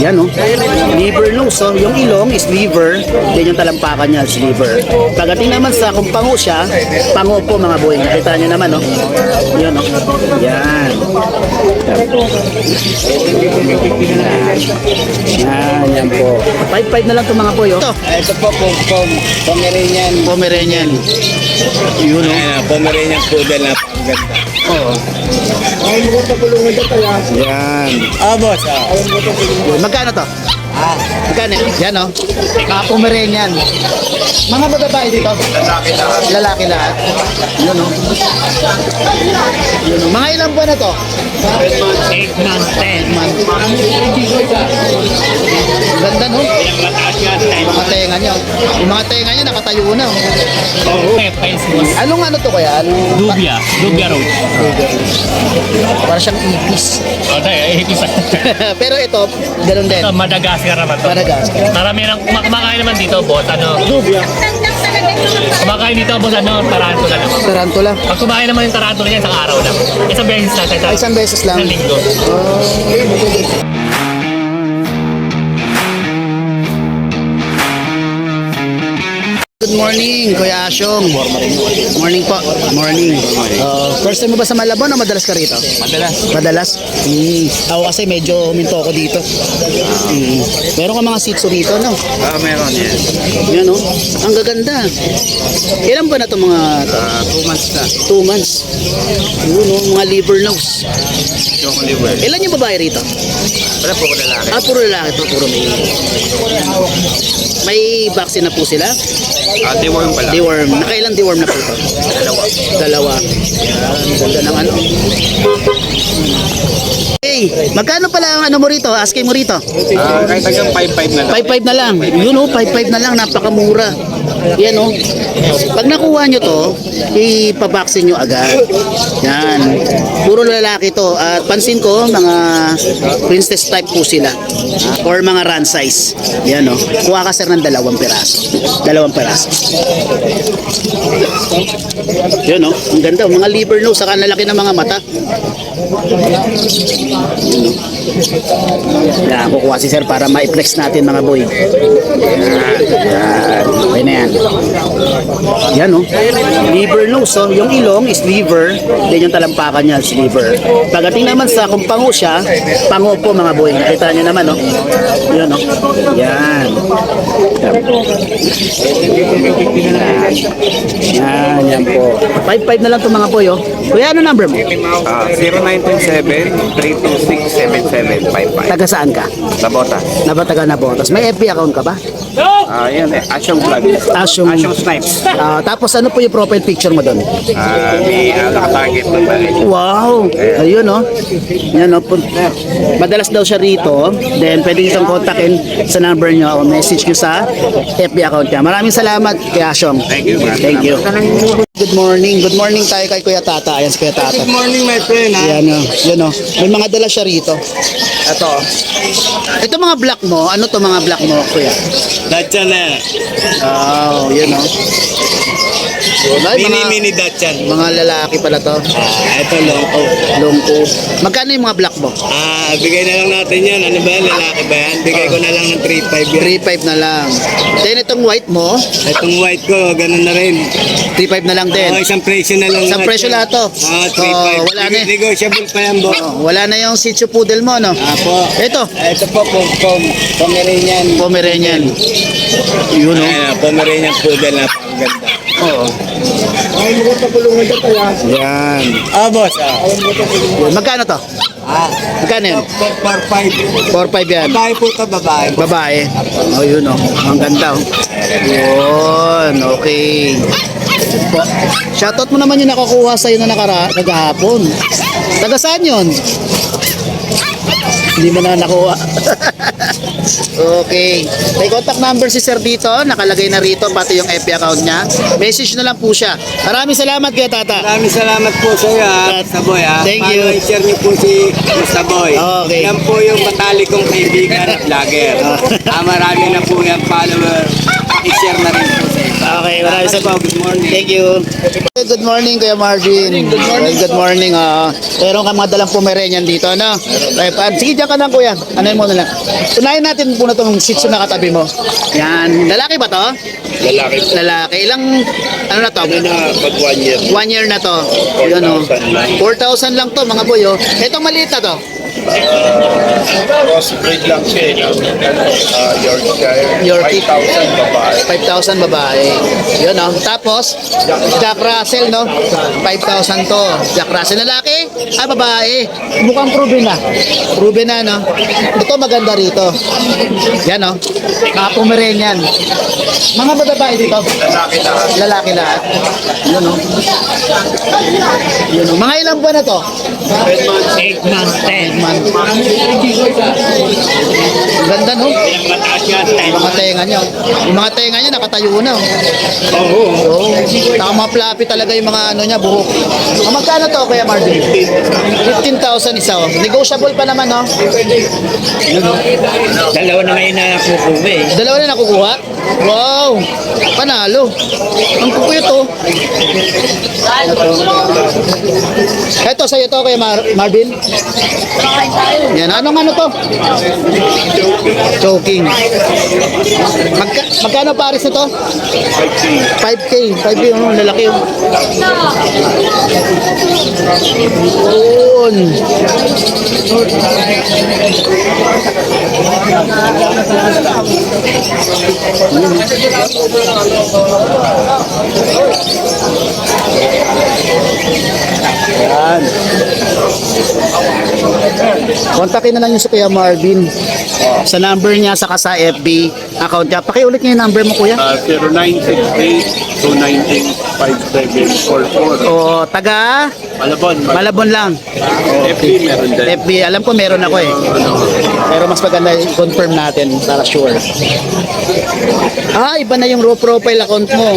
Yan oh. Liver nose oh. Yung ilong is liver. Yan yung talampakan niya is liver. Pagdating naman sa kung pango siya, pango po mga boy. Nakita niyo naman oh. Yan oh. Yan. Yan po. 5-5 na lang itong mga boy oh. Ito po, Pomeranian. Pomeranian. Yun oh. Pomeranian poodle na ganda. Oo. Yan. Boss. Magkano to? Magkano? Yan o. Pomeranian. Mga babae dito? Lalaki lahat. Yun o. Yun o. Mga ilang buwan na to? 8 months, 10 months. Ganda no? Mga tenga nyo. Yung mga tenga nyo nakatayo na. Anong ano to kaya? Dubia Road. Para siyang ipis. Ipis. Pero ito, ganun din. Madagascar naman to. Madagascar. Marami nang kumakain naman dito, boss. Dubia. Kumakain dito, boss, tarantula naman. Tarantula. Pag kumain naman yung tarantula niya, isang araw lang. Isang beses lang. Isang beses lang. Isang linggo. Good morning, Kuya Asyong. Morning po. Morning. First time mo ba sa Malabon o madalas ka rito? Madalas? Ako kasi medyo huminto ako dito. Meron ka mga sitso rito, no? Meron yan. Yan, no? Ang gaganda. Ilan ba na ito mga... 2 months na. 2 months. Yun, no? Mga liver nose. Yung liver. Ilan yung babae rito? Wala po ko lalaki. Puro lalaki ito. Puro may... May vaccine na po sila? Deworm pala. Deworm. Nakailang deworm na po ito? Dalawa. Yan, ganda ng ano. Hey, magkano pala ang ano mo rito? Asking mo rito? Kahit hanggang 5-5 na lang. 5-5 na lang. Yun oh, 5-5 na lang. Napakamura. Yan oh. Pag nakuha nyo to, ipabaksin nyo agad. Yan. Puro lalaki to. At pansin ko, mga princess type po sila. Or mga run size. Yan oh. Kuha ka sir ng 2 piraso. 2 piraso. Yan oh. Ang ganda. Mga liver nose. Saka nalaki ng mga mata. Yan, kukuha si sir para ma-flex natin mga boy. Yan. Okay na yan. Yan oh. Liver nose oh. Yung ilong is liver. Then yung talampakan niya is liver. Pagdating naman sa kung pango siya, pango po mga boy. Nakita niyo naman oh. Yan oh. Yan. Yan po. 5-5 na lang itong mga boy oh. Kuya, ano number mo? 0927-326-7755. Taga saan ka? Sabota. Nabataga na Botas. May FB account ka ba? Yan eh. Asyong vlog. Asyong Snipes. tapos ano po yung profile picture mo doon? May nakatarget na ba? Wow! Ayun oh. Yan oh. Madalas daw siya rito. Then pwede nyo siyang kontakin sa number nyo o message nyo sa FB account niya. Maraming salamat kay Asyong. Thank you. Thank you. Good morning. Good morning tayo kay Kuya Tata. Ayan si Kuya Tata. Good morning, my friend. Yan oh. Yan oh. May mga dala siya rito. Ito. Ito mga black mo. Ano to mga black mo, Kuya? Dachan na. Oh, yun oh. Ay, Mini Dachan. mga lalaki pala to. Ito long coat. Long coat. Magkano yung mga black mo? Bigay na lang natin yan. Ano ba yan? Lalaki ba yan? Bigay ko na lang ng 3.5 yan. 3.5 na lang. Then itong white mo, Itong white ko, ganun na rin. 3.5 na lang din. Isang presyo na lang. Isang presyo lahat to. 3.5. Wala na. Negotiable pa yan, boss. Wala na yung Shih Tzu Poodle mo, no? Apo. Ito, Ito po, Pomeranian. Pomeranian. Yun, no? Pomeranian poodle na paganda. Oo. Yan. Boss. Yun. Magkano to? Magkano yun? 4.5. 4.5 yan. Babae po ito, babae. Babae. Oh, yun, oh. Ang ganda, oh. Yun. Okay. Shoutout mo naman yung nakakuha sa'yo na nagahapon. Taga saan yun? Hindi mo na nakuha. Okay. May contact number si sir dito. Nakalagay na rito. Pati yung FB account niya. Message na lang po siya. Maraming salamat kaya Tata. Maraming salamat po sa iyo, Mr. Boy. Thank you. Paano i-share niyo po si Mr. Boy. Okay. Yan po yung matalik kong kaibigan at vlogger. Marami na po yung follower. I-share na rin po sa iba. Okay, maraming salamat. Good morning. Thank you. Good morning, Kuya Marvin. Good morning. Meron ka mga dalang Pomeranian dito, ano? Sige, diyan ka lang, Kuya. Ano mo na lang. Unahin natin muna itong Shih Tzu na katabi mo. Yan. Lalaki ba to? Lalaki. Lalaki. Ilang, ano na to? Ano na, pag 1 year. 1 year na to. Yun, oh. 4,000 lang to, mga boy, oh. Itong maliit na to. Crossbreed lang siya. Yorkshire. 5,000 babae. 5,000 babae. Yun, oh. Tapos, Jack Russell, no? 5,000 to. Jack Russell lalaki? Babae. Mukhang proven na. Proven na, no? Ito maganda rito. Yan, no? Mga Pomeranian. Mga babae dito? Lalaki lahat. Lalaki lahat. Yun, no? Yun, no? Mga ilang buwan na to? 10 months. 8 months, 10 months. Ang ganda, no? Mataas yan, Yung mga tenga nyo. Yung mga tenga nyo, nakatayo na. Oo. Oo. Tama fluffy talaga yung mga ano niya, buhok. Magkano to, Kuya Marvin? 15,000 isa, oh. Negotiable pa naman, no? Dalawa na ngayon na nakukuha eh. Dalawa na nakukuha? Wow! Panalo. Ang kukuya to. Ito, sa'yo to, Kuya Marvin? Yan, anong ano to? Choking. Magkano pares nito? 5K. 5K, ano, lalaki yun. Yun. Yan. Kontakin na lang yung si Kuya Marvin sa number niya saka sa FB account niya. Pakiulit niya yung number mo, Kuya. 0968-219-5744. O, taga Malabon. Malabon lang. FB meron din. FB, alam ko meron ako eh. Pero mas maganda i-confirm natin para sure. Iba na yung raw profile account mo.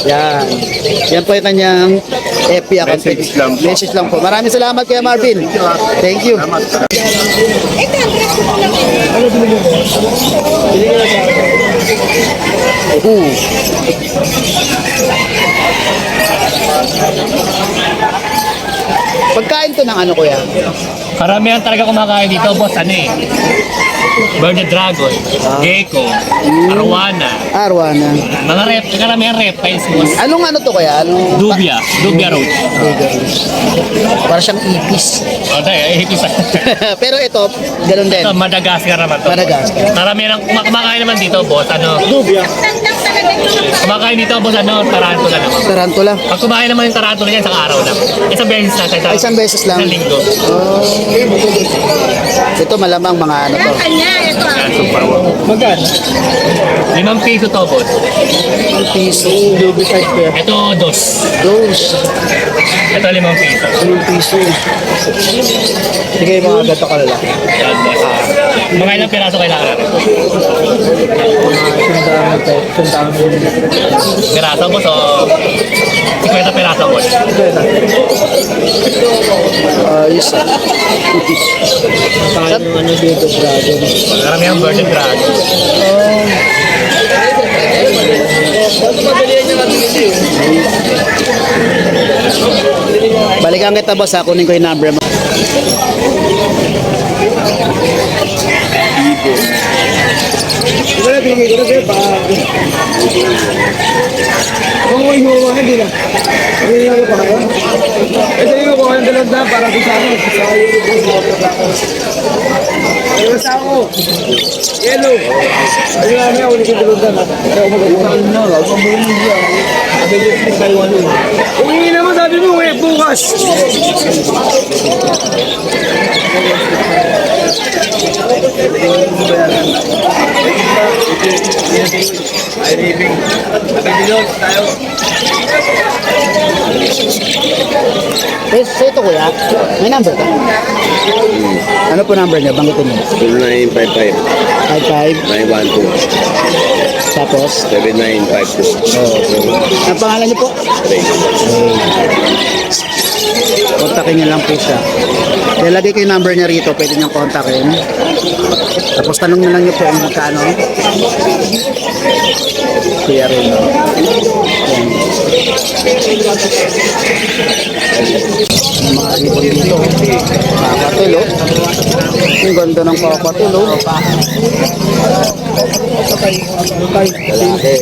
Yan. Yan po yung kanyang FB account. Message lang po. Message lang po. Maraming salamat, Kuya Marvin. Thank you. Pagkain to ng ano, Kuya? Karamihan talaga kumakain dito, boss, ano eh. Birded Dragon, Gecko, Arwana. Arwana. Mga karamihan reptiles, boss. Anong ano to, Kuya? Anong... Dubia Roach. Para siyang ipis. O, tayo, hipis. Pero ito, ganun din. Ito, Madagascar naman to. Madagascar. Karamihan ang kumakain naman dito, boss, ano. Dubia. Kumakain dito, boss, ano, tarantula naman. Tarantula. Pag kumain naman yung tarantula niya, isang araw lang. Isang beses lang. Isang beses lang. Isang linggo. Ito malamang mga ano to. Yan, super wow. Magkano? 5 piso to, boss. Piso. Ito, dos. Those. Ito, 5 piso. 1 piso. Sige, mga gato ka lalaki. Yan, boss. Mga ilang piraso kailangan natin? Piraso, boss, o 50 piraso, boss. Ayos ah. Saan yung ano dito, dragon? Karamihan birded dragon. Balikan kita, boss, ha? Kunin ko yung number mo. Hindi naman sabi mo bukas. So ito, Kuya, may number ka? Ano po number niya? Banggitin mo. 0955 55, 912 tapos? 7952. Ang pangalan niyo po? Kontakin niyo lang po siya. Ilalagay ko yung number niya rito, pwede niyang kontakin. Tapos tanong na lang niyo po kung magkano. Kuya rin. No? Yan. Yung mga ibon dito. Kakatul, oh. Ang ganda ng kakatul, oh. Lalaki.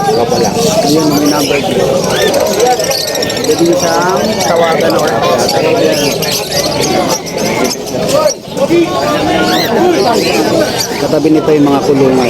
Ito lang. Ayun, may number dito. Pwede niyo siyang tawagan o katabi nito yung mga kulungan.